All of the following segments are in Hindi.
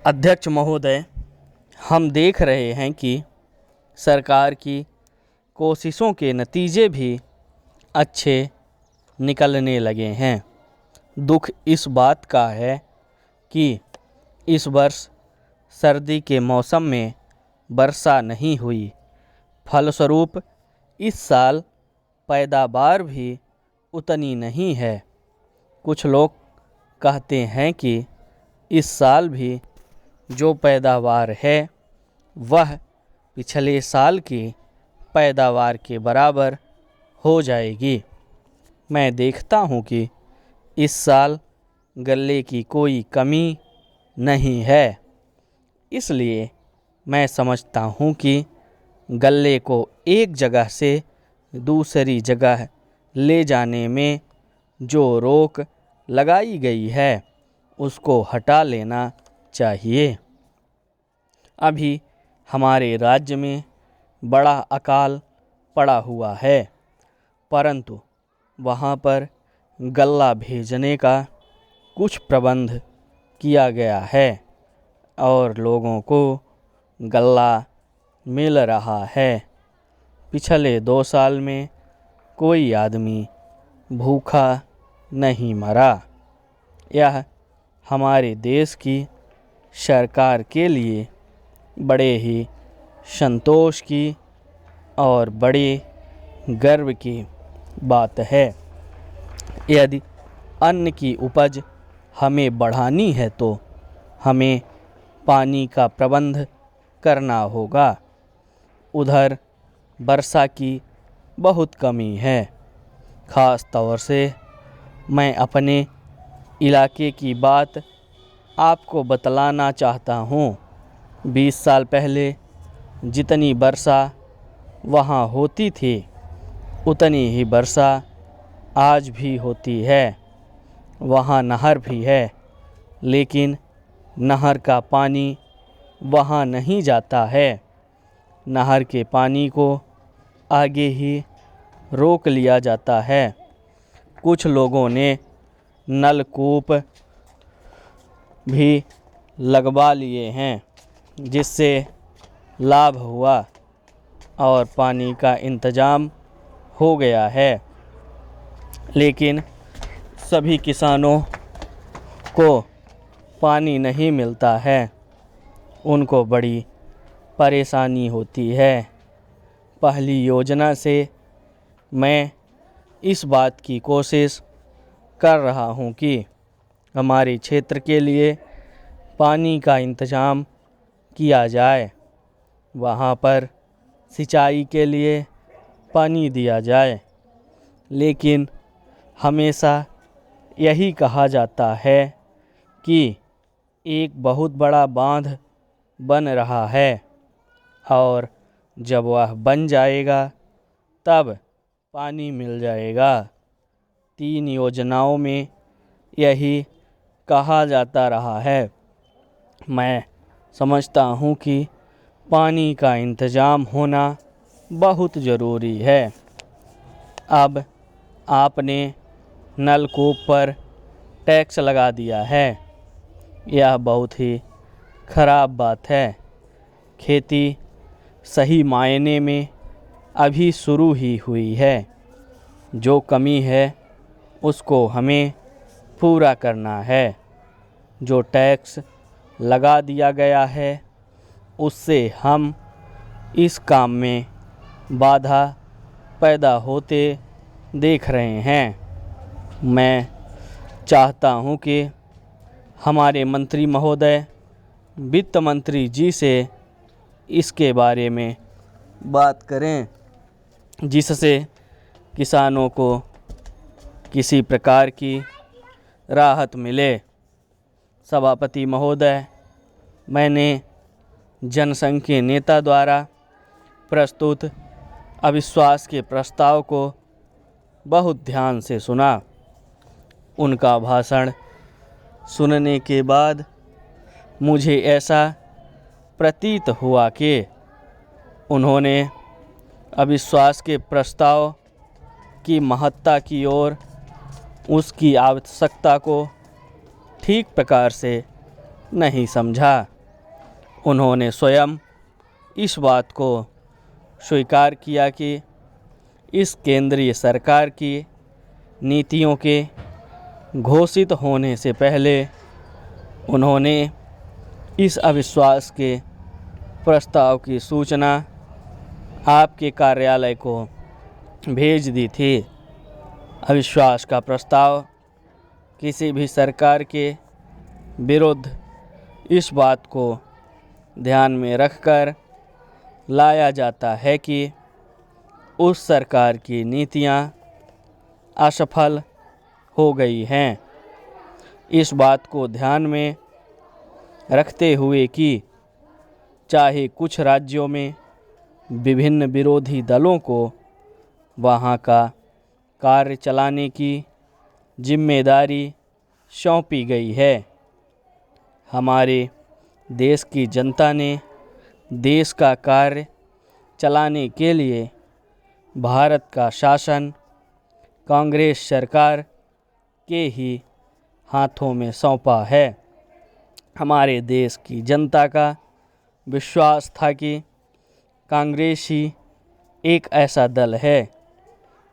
अध्यक्ष महोदय, हम देख रहे हैं कि सरकार की कोशिशों के नतीजे भी अच्छे निकलने लगे हैं। दुख इस बात का है कि इस वर्ष सर्दी के मौसम में वर्षा नहीं हुई। फलस्वरूप इस साल पैदावार भी उतनी नहीं है। कुछ लोग कहते हैं कि इस साल भी जो पैदावार है वह पिछले साल की पैदावार के बराबर हो जाएगी। मैं देखता हूँ कि इस साल गल्ले की कोई कमी नहीं है, इसलिए मैं समझता हूँ कि गल्ले को एक जगह से दूसरी जगह ले जाने में जो रोक लगाई गई है उसको हटा लेना चाहिए। अभी हमारे राज्य में बड़ा अकाल पड़ा हुआ है, परंतु वहाँ पर गल्ला भेजने का कुछ प्रबंध किया गया है और लोगों को गल्ला मिल रहा है। पिछले 2 साल में कोई आदमी भूखा नहीं मरा। यह हमारे देश की सरकार के लिए बड़े ही संतोष की और बड़े गर्व की बात है। यदि अन्न की उपज हमें बढ़ानी है तो हमें पानी का प्रबंध करना होगा। उधर वर्षा की बहुत कमी है। ख़ास तौर से मैं अपने इलाके की बात आपको बतलाना चाहता हूँ। 20 साल पहले जितनी वर्षा वहाँ होती थी उतनी ही वर्षा आज भी होती है। वहाँ नहर भी है, लेकिन नहर का पानी वहाँ नहीं जाता है। नहर के पानी को आगे ही रोक लिया जाता है। कुछ लोगों ने नलकूप भी लगवा लिए हैं, जिससे लाभ हुआ और पानी का इंतज़ाम हो गया है। लेकिन सभी किसानों को पानी नहीं मिलता है, उनको बड़ी परेशानी होती है। पहली योजना से मैं इस बात की कोशिश कर रहा हूँ कि हमारे क्षेत्र के लिए पानी का इंतज़ाम किया जाए। वहाँ पर सिंचाई के लिए पानी दिया जाए, लेकिन हमेशा यही कहा जाता है कि एक बहुत बड़ा बांध बन रहा है और जब वह बन जाएगा तब पानी मिल जाएगा। 3 योजनाओं में यही कहा जाता रहा है। मैं समझता हूँ कि पानी का इंतज़ाम होना बहुत ज़रूरी है। अब आपने नलकूप पर टैक्स लगा दिया है, यह बहुत ही ख़राब बात है। खेती सही मायने में अभी शुरू ही हुई है। जो कमी है उसको हमें पूरा करना है। जो टैक्स लगा दिया गया है उससे हम इस काम में बाधा पैदा होते देख रहे हैं। मैं चाहता हूँ कि हमारे मंत्री महोदय वित्त मंत्री जी से इसके बारे में बात करें, जिससे किसानों को किसी प्रकार की राहत मिले। सभापति महोदय, मैंने जनसंघ के नेता द्वारा प्रस्तुत अविश्वास के प्रस्ताव को बहुत ध्यान से सुना। उनका भाषण सुनने के बाद मुझे ऐसा प्रतीत हुआ कि उन्होंने अविश्वास के प्रस्ताव की महत्ता की ओर, उसकी आवश्यकता को ठीक प्रकार से नहीं समझा। उन्होंने स्वयं इस बात को स्वीकार किया कि इस केंद्रीय सरकार की नीतियों के घोषित होने से पहले उन्होंने इस अविश्वास के प्रस्ताव की सूचना आपके कार्यालय को भेज दी थी। अविश्वास का प्रस्ताव किसी भी सरकार के विरुद्ध इस बात को ध्यान में रखकर लाया जाता है कि उस सरकार की नीतियां असफल हो गई हैं। इस बात को ध्यान में रखते हुए कि चाहे कुछ राज्यों में विभिन्न विरोधी दलों को वहाँ का कार्य चलाने की जिम्मेदारी सौंपी गई है, हमारे देश की जनता ने देश का कार्य चलाने के लिए भारत का शासन कांग्रेस सरकार के ही हाथों में सौंपा है। हमारे देश की जनता का विश्वास था कि कांग्रेस ही एक ऐसा दल है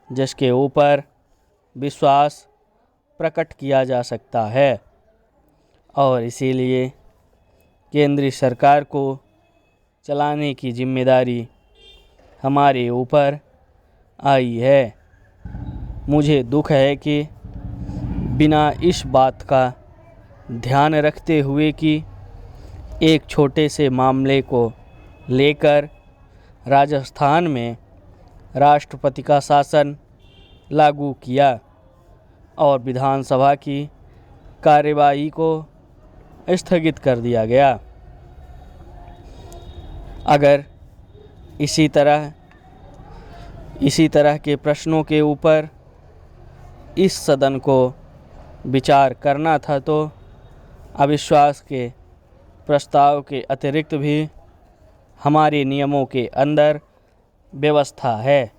जिसके ऊपर विश्वास प्रकट किया जा सकता है और इसीलिए केंद्रीय सरकार को चलाने की जिम्मेदारी हमारे ऊपर आई है। मुझे दुख है कि बिना इस बात का ध्यान रखते हुए कि एक छोटे से मामले को लेकर राजस्थान में राष्ट्रपति का शासन लागू किया और विधानसभा की कार्यवाही को स्थगित कर दिया गया। अगर इसी तरह के प्रश्नों के ऊपर इस सदन को विचार करना था तो अविश्वास के प्रस्ताव के अतिरिक्त भी हमारे नियमों के अंदर व्यवस्था है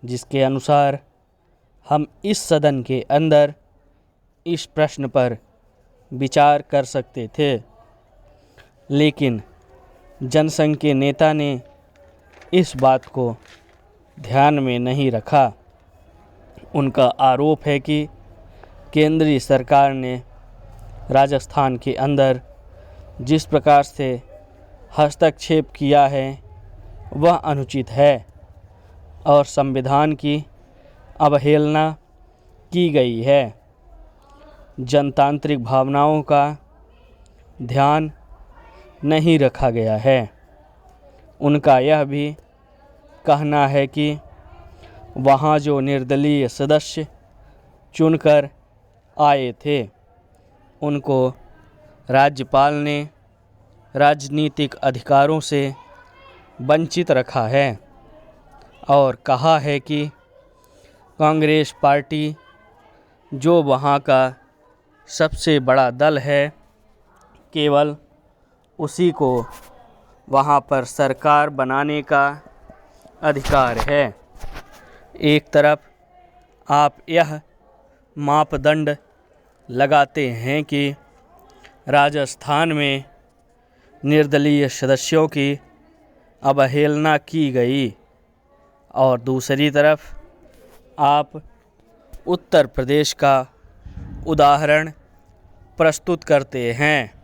जिसके अनुसार हम इस सदन के अंदर इस प्रश्न पर विचार कर सकते थे, लेकिन जनसंघ के नेता ने इस बात को ध्यान में नहीं रखा। उनका आरोप है कि केंद्रीय सरकार ने राजस्थान के अंदर जिस प्रकार से हस्तक्षेप किया है वह अनुचित है और संविधान की अवहेलना की गई है। जनतांत्रिक भावनाओं का ध्यान नहीं रखा गया है। उनका यह भी कहना है कि वहाँ जो निर्दलीय सदस्य चुनकर आए थे उनको राज्यपाल ने राजनीतिक अधिकारों से वंचित रखा है और कहा है कि कांग्रेस पार्टी जो वहाँ का सबसे बड़ा दल है केवल उसी को वहाँ पर सरकार बनाने का अधिकार है। एक तरफ आप यह मापदंड लगाते हैं कि राजस्थान में निर्दलीय सदस्यों की अवहेलना की गई और दूसरी तरफ आप उत्तर प्रदेश का उदाहरण प्रस्तुत करते हैं